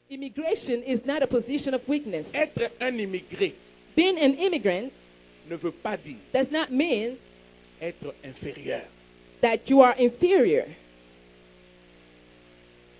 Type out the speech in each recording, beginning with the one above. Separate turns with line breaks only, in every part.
Immigration is not a position of weakness.
Être un immigré
Being an immigrant
ne veut pas dire
does not mean
être inférieur.
that you are inferior.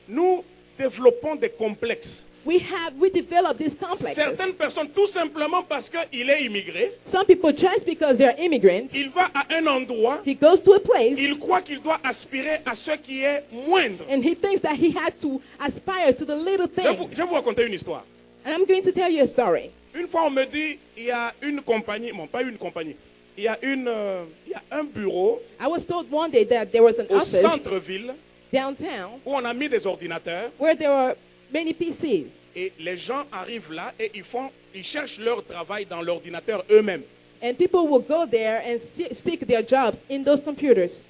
Nous développons des complexes.
We develop these complexes.
Certaines personnes, tout simplement parce qu'il est immigré,
Some people just because they're immigrants,
il va à un endroit,
he goes to a place
il croit qu'il doit aspirer à ce qui est moindre.
and he thinks that he had to aspire to the little
Je
things.
vais vous raconter une histoire.
And I'm going to tell you a story.
Une fois, on me dit, il y a une compagnie, bon, pas une compagnie, il y a un bureau
I was told one day that there was an
au
office
centre-ville
downtown
où on a mis des ordinateurs
where there were many PCs.
et les gens arrivent là et ils cherchent leur travail dans l'ordinateur eux-mêmes.
And people will go there and seek their jobs in those computers,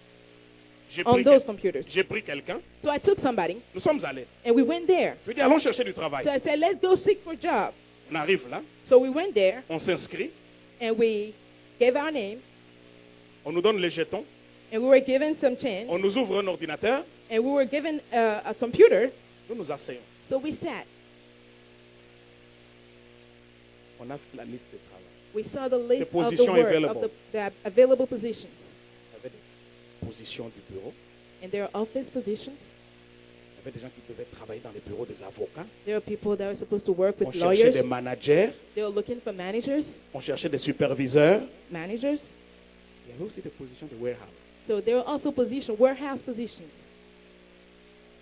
J'ai
on
pris,
those computers.
j'ai pris quelqu'un,
So I took somebody
nous sommes allés.
and we went there.
Je lui ai dit, allons chercher du travail.
So I said, let's go seek for a job.
On arrive là,
So we went there
on s'inscrit,
and we gave our name
on nous donne les jetons,
and we were given some change
on nous ouvre un ordinateur,
and we were given a computer.
nous nous asseyons.
So we sat.
On a fait la liste de travail.
We saw the list of the
positions
work,
available.
of the available positions.
Il y avait des positions du bureau.
And there are office positions.
Il y avait des gens qui devaient travailler dans les bureaux des avocats.
There are people that are supposed to work
On
with
cherchait
lawyers.
des managers,
They were looking for managers.
on cherchait des superviseurs.
Managers.
Il y avait aussi des positions de warehouse.
So there were also warehouse positions.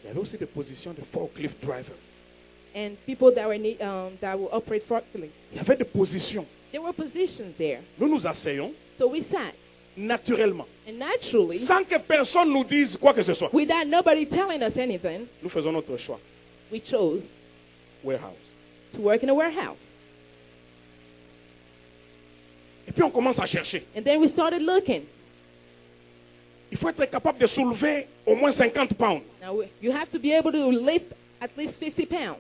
Il y avait aussi des positions de forklift drivers.
And people that that will operate forklift.
Il y avait des positions.
There were positions there.
Nous nous asseyons
So we sat.
naturellement,
And naturally,
sans que personne nous dise quoi que ce soit.
without nobody telling us anything,
Nous faisons notre choix.
we chose
Warehouse.
to work in a warehouse.
Et puis on commence à chercher.
And then we started looking.
Il faut être capable de soulever au moins 50 pounds.
Now, you have to be able to lift at least 50 pounds.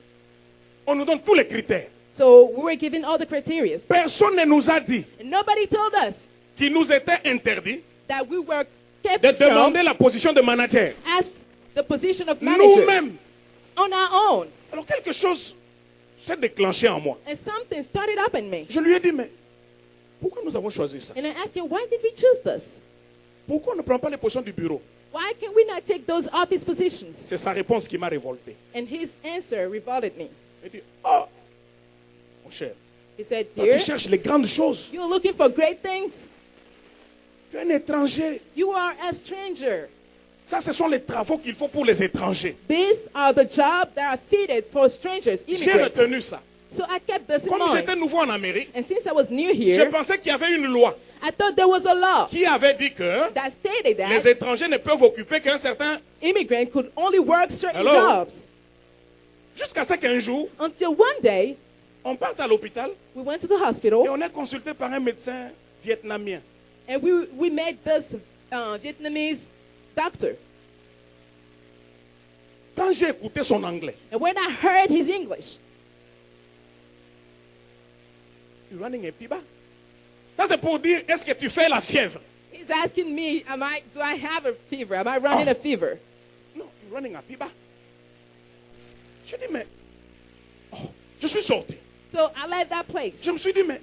On nous donne tous les critères.
So we were given all the criteria.
Personne ne nous a dit
And nobody told us
qu'il nous était interdit
that we were kept
de
from
demander la position de manager.
as the position of manager
Nous-mêmes.
on our own.
Alors quelque chose s'est déclenché en moi.
And something started up in me.
Je lui ai dit, mais pourquoi nous avons choisi ça?
And I asked him, why did we choose this?
Pourquoi on ne prend pas les positions du bureau?
Why can we not take those office positions?
C'est sa réponse qui m'a révolté.
And his answer revolted me.
Il dit, oh, mon cher,
He said,
toi,
dear,
tu cherches les grandes choses.
you're looking for great things.
Tu es un étranger.
You are a stranger.
Ça, ce sont les travaux qu'il faut pour les étrangers.
These are the jobs that are fitted for strangers,
J'ai
immigrants.
retenu ça.
So I kept this in
Comme
mind.
j'étais nouveau en Amérique,
And since I was new
je
here,
pensais qu'il y avait une loi
I thought there was a law
qui avait dit que
that stated
les
that
étrangers ne peuvent occuper qu'un certain...
immigrants could only work certain
Hello?
jobs.
Jusqu'à ce qu'un jour,
Until one day,
on parte à l'hôpital
we went to the
et
hospital
on est consulté par un médecin vietnamien.
and we met this Vietnamese doctor.
Quand j'ai écouté son anglais,
And when I heard his English,
you running a piba? Ça c'est pour dire, est-ce que tu fais la fièvre?
he's asking me, do I have a fever? Am I running a fever?
Non, you running a piba. Je dis, mais... Oh, je suis sorti.
So I left that place.
Je me suis dit, mais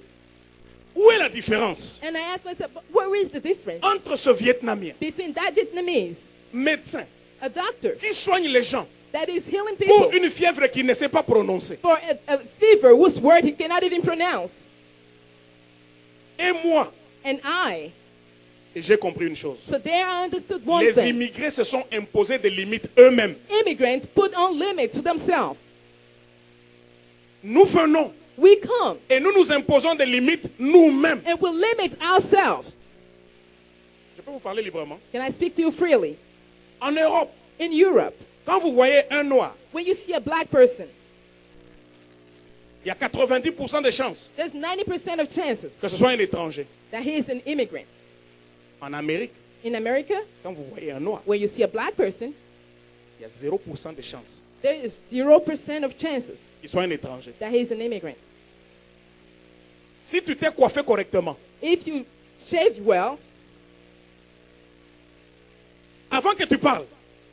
où est la différence
And I asked myself, but where is the difference
entre ce Vietnamien,
between that Vietnamese,
médecin,
a doctor
qui soigne les gens
that is healing people,
pour une fièvre qu'il ne sait pas prononcer,
for a fever whose word he cannot even pronounce,
et moi?
and I?
Et j'ai compris une chose.
So there I understood one
Les
thing.
immigrés se sont imposés des limites eux-mêmes.
Immigrants put on limits to themselves.
Nous venons
We come
et nous nous imposons des limites nous-mêmes.
and we limit ourselves.
Je peux vous parler librement.
Can I speak to you freely?
En Europe,
In Europe,
quand vous voyez un noir,
when you see a black person,
il y a 90% de chances
there's 90% of chances
que ce soit un étranger.
that he is an immigrant.
En Amérique,
In America,
quand vous voyez un noir,
when you see a black person,
il y a 0% de chances
there is 0% of chances
qu'il soit un étranger.
that he is an immigrant.
Si tu t'es coiffé correctement,
If you shave well,
avant que tu parles,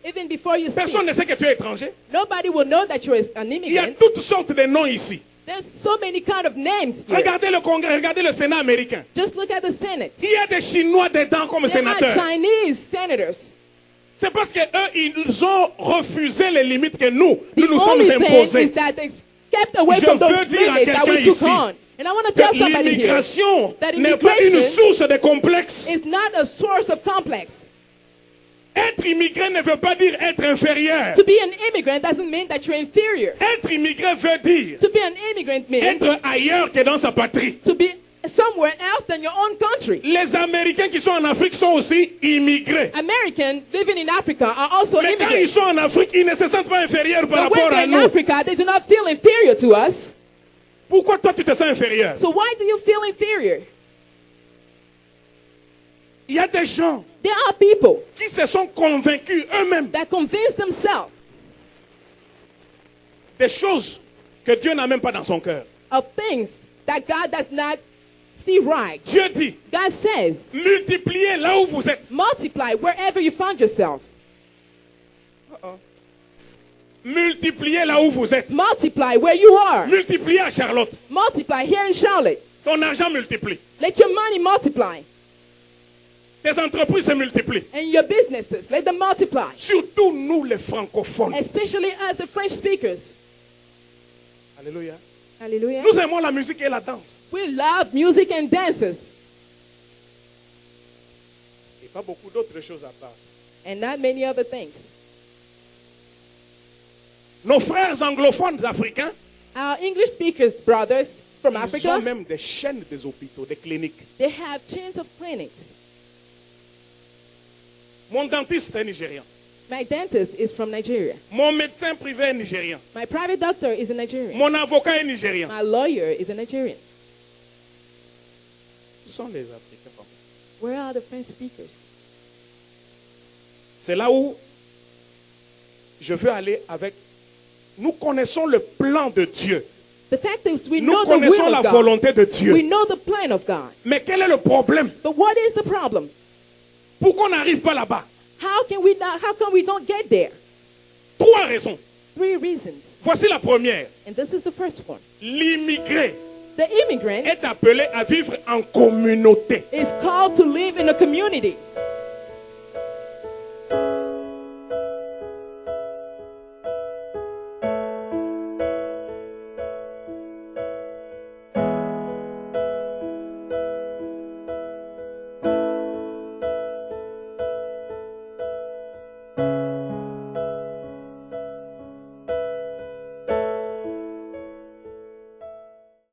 Even before you
Personne ne
speak,
sait que tu es étranger.
nobody will know that you're an
Il y a
immigrant.
toutes sortes de noms ici.
There's so many kind of names here.
Regardez le Congrès, regardez le Sénat américain.
Just look at the Senate.
Il y a des Chinois dedans comme
There are
sénateurs.
Chinese senators.
C'est parce que eux, ils ont refusé les limites que nous
The
nous sommes
only thing
imposées.
is that they kept away
Je
from
veux
those
dire à
limits that we
quelqu'un
took
ici
on. And I want to tell
Que
somebody here
l'immigration
that
n'est pas une
immigration
source de complexe.
is not a source of complex.
Être immigré ne veut pas dire être inférieur.
To be an immigrant doesn't mean that you're inferior.
Être immigré veut dire
To be an immigrant means
être ailleurs que dans sa patrie.
to be somewhere else than your own country.
Les Américains qui sont en Afrique sont aussi immigrés.
Americans living in Africa are also
Mais quand ils
immigrants.
sont en Afrique, ils ne se sentent pas inférieurs par
But when
rapport
they're
à
in
nous.
Africa, they do not feel inferior to us.
Pourquoi toi tu te sens inférieur?
So why do you feel inferior?
Il y a des gens
There are people
qui se sont convaincus eux-mêmes
that convince themselves
des choses que Dieu n'a même pas dans son cœur.
of things that God does not see right.
Dieu dit,
God says,
multipliez là où vous êtes.
multiply wherever you find yourself.
Multipliez là où vous êtes.
Multiply where you are.
Multipliez à Charlotte.
Multiply here in Charlotte.
Ton argent multiplie.
Let your money multiply.
Tes entreprises se multiplient.
And your businesses, let them multiply.
Surtout nous les francophones.
Especially us, the French speakers.
Alléluia.
Hallelujah.
Nous aimons la musique et la danse.
We love music and dances.
Et pas beaucoup d'autres choses à part ça.
And not many other things.
Nos frères anglophones africains,
Our English speakers, brothers from
ils ont
Africa,
même des chaînes des hôpitaux, des cliniques.
they have chains of clinics.
Mon dentiste est nigérian.
My dentist is from Nigeria.
Mon médecin privé est nigérian.
My private doctor is a Nigerian.
Mon avocat est nigérian.
My lawyer is a Nigerian.
Où sont les Africains?
Where are the French speakers?
C'est là où je veux aller avec. Nous connaissons le plan de Dieu.
The fact is we
Nous
know the
connaissons
will
la
of God.
volonté de
We
Dieu.
know the plan of God.
Mais quel est le problème?
But what is the problem?
Pourquoi on n'arrive pas là-bas?
How come we don't get there?
3 raisons.
3 reasons.
Voici la première.
And this is the first one.
L'immigré
The immigrant
est appelé à vivre en communauté.
is called to live in a community.